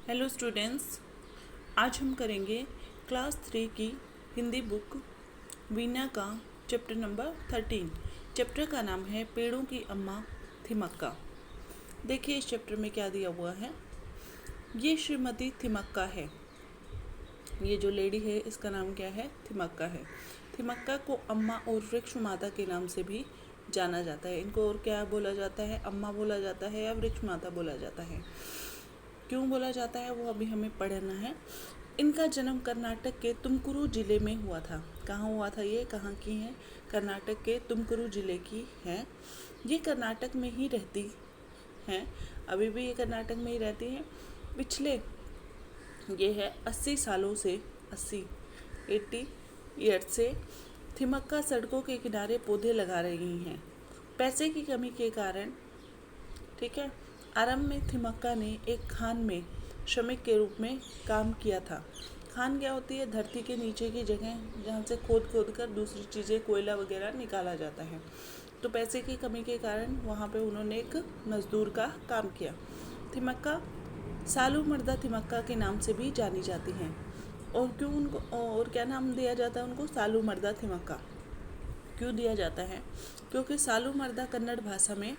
Hello students, आज हम करेंगे क्लास 3 की हिंदी बुक वीना का चैप्टर नंबर 13। चैप्टर का नाम है पेड़ों की अम्मा थिमक्का। देखिए इस चैप्टर में क्या दिया हुआ है। ये श्रीमती थिमक्का है। ये जो लेडी है इसका नाम क्या है? थिमक्का है। थिमक्का को अम्मा और वृक्ष माता के नाम से भी जाना जाता है। इनको और क्या बोला जाता है? अम्मा बोला जाता है या वृक्ष माता बोला जाता है। क्यों बोला जाता है वो अभी हमें पढ़ना है। इनका जन्म कर्नाटक के तुमकुरू जिले में हुआ था। कहाँ हुआ था? ये कहाँ की है? कर्नाटक के तुमकुरू जिले की है। ये कर्नाटक में ही रहती हैं, अभी भी ये कर्नाटक में ही रहती हैं। पिछले ये है 80 सालों से 80 ईयर्स से थिमक्का सड़कों के किनारे पौधे लगा रही हैं। पैसे की कमी के कारण, ठीक है, आरंभ में थिमक्का ने एक खान में श्रमिक के रूप में काम किया था। खान क्या होती है? धरती के नीचे की जगह जहाँ से खोद कर दूसरी चीज़ें, कोयला वगैरह निकाला जाता है। तो पैसे की कमी के कारण वहाँ पे उन्होंने एक मजदूर का काम किया। थिमक्का सालू मर्दा थिमक्का के नाम से भी जानी जाती हैं। और क्यों उनको और क्या नाम दिया जाता है उनको? सालू मर्दा थिमक्का क्यों दिया जाता है? क्योंकि सालू मर्दा कन्नड़ भाषा में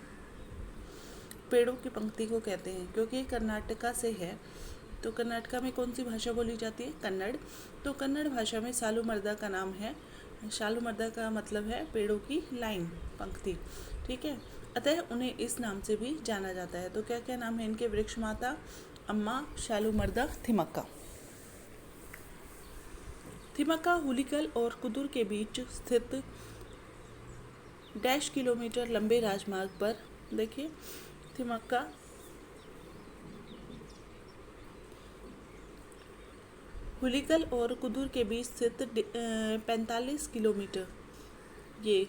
पेड़ों की पंक्ति को कहते हैं। क्योंकि ये कर्नाटका से है, तो कर्नाटका में कौन सी भाषा बोली जाती है? कन्नड़। तो कन्नड़ भाषा में सालू मर्दा का नाम है, सालू मर्दा का मतलब है पेड़ों की लाइन, पंक्ति, ठीक है। अतः उन्हें इस नाम से भी जाना जाता है। तो क्या क्या नाम है इनके? वृक्ष माता, अम्मा, शालू मर्दा, थिमक्का। थिमक्का हुलिकल और कुदुर के बीच स्थित डैश किलोमीटर लंबे राजमार्ग पर, देखिए थिमक्का हुलिकल और कुदुर के बीच स्थित 45 किलोमीटर, ये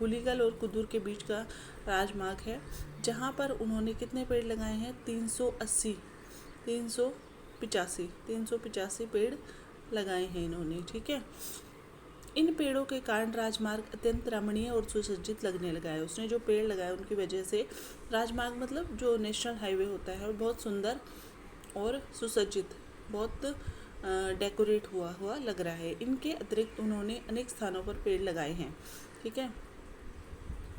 हुलिकल और कुदुर के बीच का राजमार्ग है, जहाँ पर उन्होंने कितने पेड़ लगाए हैं? 385 पेड़ लगाए हैं इन्होंने, ठीक है। इन पेड़ों के कारण राजमार्ग अत्यंत रमणीय और सुसज्जित लगने लगा है। उसने जो पेड़ लगाए उनकी वजह से राजमार्ग मतलब जो नेशनल हाईवे होता है वो बहुत सुंदर और सुसज्जित, बहुत डेकोरेट हुआ लग रहा है। इनके अतिरिक्त उन्होंने अनेक स्थानों पर पेड़ लगाए हैं, ठीक है।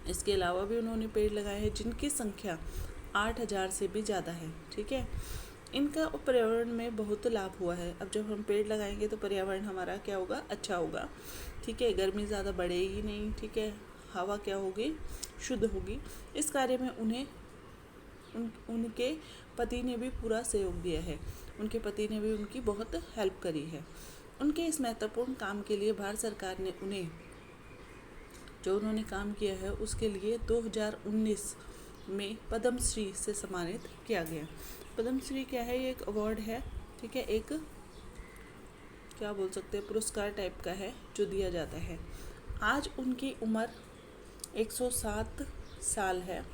इसके अलावा भी उन्होंने पेड़ लगाए हैं जिनकी संख्या 8000 से भी ज़्यादा है, ठीक है। इनका पर्यावरण में बहुत लाभ हुआ है। अब जब हम पेड़ लगाएंगे तो पर्यावरण हमारा क्या होगा? अच्छा होगा, ठीक है। गर्मी ज़्यादा बढ़ेगी नहीं, ठीक है। हवा क्या होगी? शुद्ध होगी। इस कार्य में उनके पति ने भी पूरा सहयोग दिया है। उनके पति ने भी उनकी बहुत हेल्प करी है। उनके इस महत्वपूर्ण काम के लिए भारत सरकार ने उन्हें, जो उन्होंने काम किया है उसके लिए 2019 में पद्मश्री से सम्मानित किया गया। पद्मश्री क्या है? ये एक अवार्ड है, ठीक है, एक क्या बोल सकते हैं, पुरस्कार टाइप का है जो दिया जाता है। आज उनकी उम्र 107 साल है।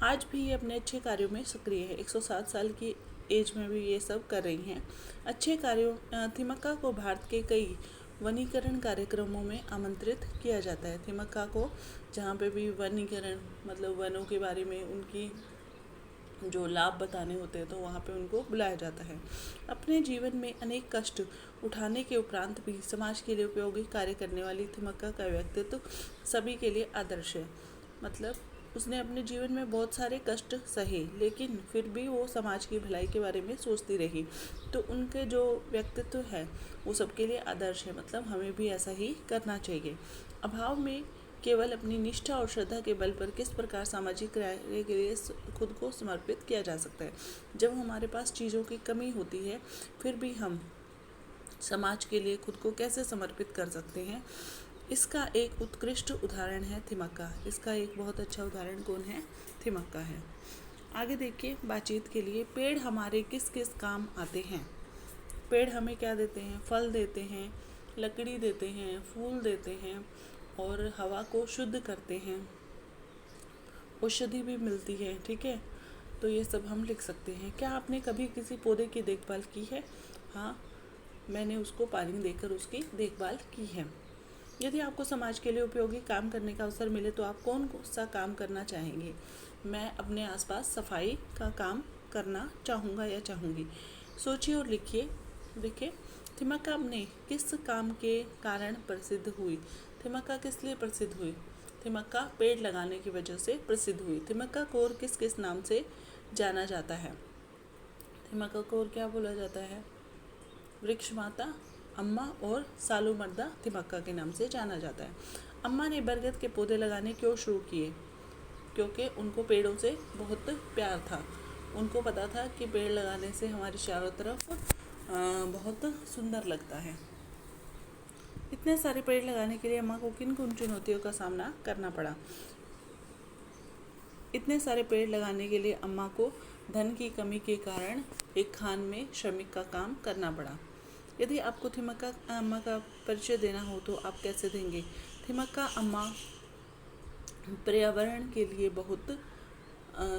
आज भी ये अपने अच्छे कार्यों में सक्रिय है। 107 साल की एज में भी ये सब कर रही हैं अच्छे कार्यों। थिमक्का को भारत के कई वनीकरण कार्यक्रमों में आमंत्रित किया जाता है। थिमक्का को जहाँ पे भी वनीकरण मतलब वनों के बारे में उनकी जो लाभ बताने होते हैं तो वहाँ पे उनको बुलाया जाता है। अपने जीवन में अनेक कष्ट उठाने के उपरांत भी समाज के लिए उपयोगी कार्य करने वाली थिमक्का का व्यक्तित्व सभी के लिए आदर्श है। मतलब उसने अपने जीवन में बहुत सारे कष्ट सहे, लेकिन फिर भी वो समाज की भलाई के बारे में सोचती रही। तो उनके जो व्यक्तित्व है वो सबके लिए आदर्श है। मतलब हमें भी ऐसा ही करना चाहिए। अभाव में केवल अपनी निष्ठा और श्रद्धा के बल पर किस प्रकार सामाजिक कार्य के लिए खुद को समर्पित किया जा सकता है। जब हमारे पास चीज़ों की कमी होती है फिर भी हम समाज के लिए खुद को कैसे समर्पित कर सकते हैं, इसका एक उत्कृष्ट उदाहरण है थिमक्का। इसका एक बहुत अच्छा उदाहरण कौन है? थिमक्का है। आगे देखिए बातचीत के लिए, पेड़ हमारे किस किस काम आते हैं? पेड़ हमें क्या देते हैं? फल देते हैं, लकड़ी देते हैं, फूल देते हैं और हवा को शुद्ध करते हैं, औषधि भी मिलती है, ठीक है। तो ये सब हम लिख सकते हैं। क्या आपने कभी किसी पौधे की देखभाल की है? हाँ, मैंने उसको पानी देकर उसकी देखभाल की है। यदि आपको समाज के लिए उपयोगी काम करने का अवसर मिले तो आप कौन सा काम करना चाहेंगे? मैं अपने आसपास सफाई का काम करना चाहूँगा या चाहूँगी। सोचिए और लिखिए। देखिए, थिमक्का अपने किस काम के कारण प्रसिद्ध हुई? थिमक्का किस लिए प्रसिद्ध हुई? थिमक्का पेड़ लगाने की वजह से प्रसिद्ध हुई। थिमक्का को और किस किस नाम से जाना जाता है? थिमक्का को और क्या बोला जाता है? वृक्ष माता, अम्मा और सालू मर्दा थिमक्का के नाम से जाना जाता है। अम्मा ने बरगद के पौधे लगाने क्यों शुरू किए? क्योंकि उनको पेड़ों से बहुत प्यार था। उनको पता था कि पेड़ लगाने से हमारी चारों तरफ बहुत सुंदर लगता है। इतने सारे पेड़ लगाने के लिए अम्मा को किन किन चुनौतियों का सामना करना पड़ा? इतने सारे पेड़ लगाने के लिए अम्मा को धन की कमी के कारण एक खान में श्रमिक का काम करना पड़ा। यदि आपको थिमक्का अम्मा का परिचय देना हो तो आप कैसे देंगे? थिमक्का अम्मा पर्यावरण के लिए बहुत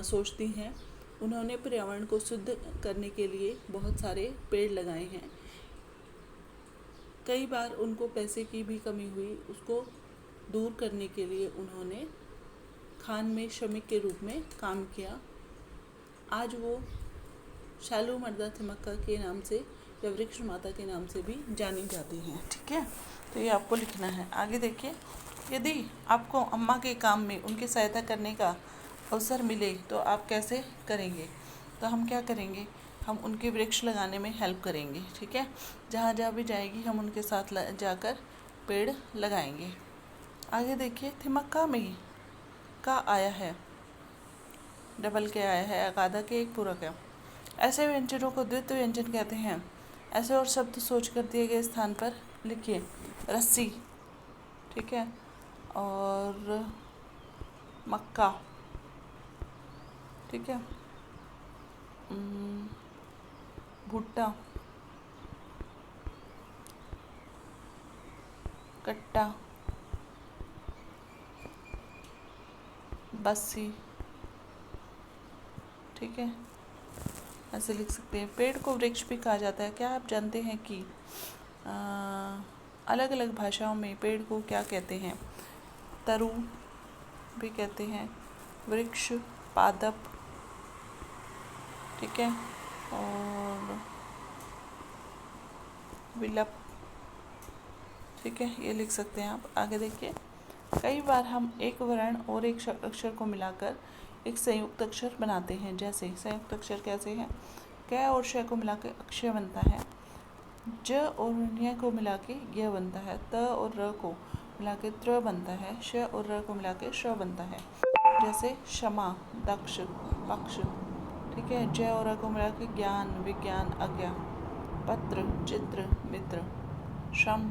सोचती हैं। उन्होंने पर्यावरण को शुद्ध करने के लिए बहुत सारे पेड़ लगाए हैं। कई बार उनको पैसे की भी कमी हुई, उसको दूर करने के लिए उन्होंने खान में श्रमिक के रूप में काम किया। आज वो शालू मर्दा थिमक्का के नाम से या वृक्ष माता के नाम से भी जानी जाती हैं। ठीक है, तो ये आपको लिखना है। आगे देखिए, यदि आपको अम्मा के काम में उनकी सहायता करने का अवसर मिले तो आप कैसे करेंगे? तो हम क्या करेंगे? हम उनके वृक्ष लगाने में हेल्प करेंगे। ठीक है, जहाँ जहाँ भी जाएगी हम उनके साथ जाकर पेड़ लगाएंगे। आगे देखिए, थिमक्का में का आया है, डबल के आया है, अगाधा के एक पूरक है। ऐसे व्यंजनों को द्वित्व व्यंजन कहते हैं। ऐसे और शब्द सोचकर दिए गए स्थान पर लिखिए। रस्सी, ठीक है, और मक्का, ठीक है, भुट्टा, कट्टा, बस्सी, ठीक है, ऐसे लिख सकते हैं। पेड़ को वृक्ष भी कहा जाता है। क्या आप जानते हैं कि अलग अलग भाषाओं में पेड़ को क्या कहते हैं? तरु भी कहते हैं, वृक्ष, पादप, ठीक है, और विलप, ठीक है, ये लिख सकते हैं आप। आगे देखिए, कई बार हम एक वर्ण और एक अक्षर को मिलाकर एक संयुक्त अक्षर बनाते हैं। जैसे संयुक्त अक्षर कैसे हैं? क और श को मिलाकर अक्षय बनता है, ज और ञ को मिला के य बनता है, त और र को मिला के त्र बनता है, श और र को मिला के श बनता है। जैसे क्षमा, दक्ष, पक्ष, ठीक है, ज और र को मिला के ज्ञान, विज्ञान, अज्ञा, पत्र, चित्र, मित्र, श्रम,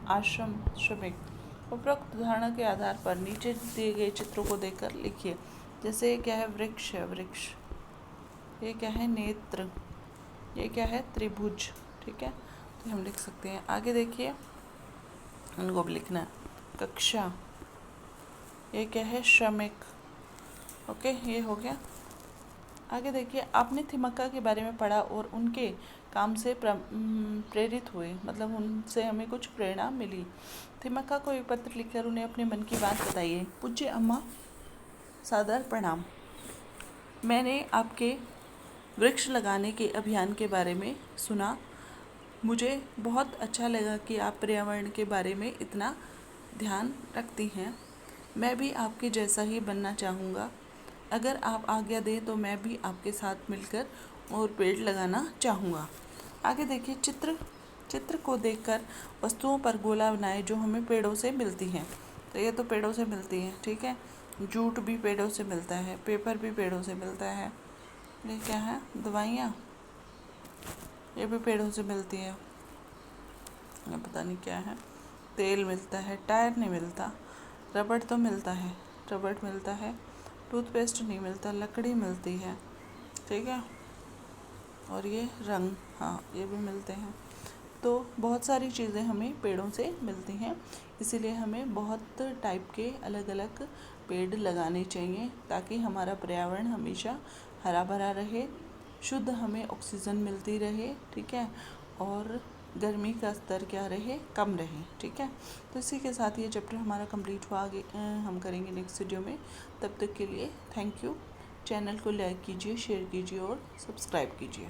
आश्रम, श्रमिक। उपरोक्त उदाहरणों के आधार पर नीचे दिए गए चित्रों को देखकर लिखिए। जैसे क्या है? वृक्ष है, वृक्ष। ये क्या है? नेत्र। ये क्या है? त्रिभुज। ठीक है, तो हम लिख सकते हैं। आगे देखिए, उनको भी लिखना है। कक्षा, ये क्या है? श्रमिक। ओके, ये हो गया। आगे देखिए, आपने थिमक्का के बारे में पढ़ा और उनके काम से प्रेरित हुए, मतलब उनसे हमें कुछ प्रेरणा मिली। थिमक्का को एक पत्र लिखकर उन्हें अपने मन की बात बताइए। पूज्य अम्मा, सादर प्रणाम। मैंने आपके वृक्ष लगाने के अभियान के बारे में सुना। मुझे बहुत अच्छा लगा कि आप पर्यावरण के बारे में इतना ध्यान रखती हैं। मैं भी आपके जैसा ही बनना चाहूँगा। अगर आप आज्ञा दें तो मैं भी आपके साथ मिलकर और पेड़ लगाना चाहूँगा। आगे देखिए, चित्र को देखकर वस्तुओं पर गोला बनाए जो हमें पेड़ों से मिलती हैं। तो ये तो पेड़ों से मिलती है, ठीक है। जूट भी पेड़ों से मिलता है, पेपर भी पेड़ों से मिलता है। ये क्या है? दवाइयाँ, ये भी पेड़ों से मिलती है। ये पता नहीं क्या है। तेल मिलता है, टायर नहीं मिलता। रबड़ तो मिलता है, रबड़ मिलता है। टूथपेस्ट नहीं मिलता, लकड़ी मिलती है, ठीक है। और ये रंग, हाँ, ये भी मिलते हैं। तो बहुत सारी चीज़ें हमें पेड़ों से मिलती हैं, इसीलिए हमें बहुत टाइप के अलग अलग पेड़ लगाने चाहिए ताकि हमारा पर्यावरण हमेशा हरा भरा रहे, शुद्ध हमें ऑक्सीजन मिलती रहे, ठीक है, और गर्मी का स्तर क्या रहे? कम रहे, ठीक है। तो इसी के साथ ये चैप्टर हमारा कंप्लीट हुआ। आगे हम करेंगे नेक्स्ट वीडियो में। तब तक के लिए थैंक यू। चैनल को लाइक कीजिए, शेयर कीजिए और सब्सक्राइब कीजिए।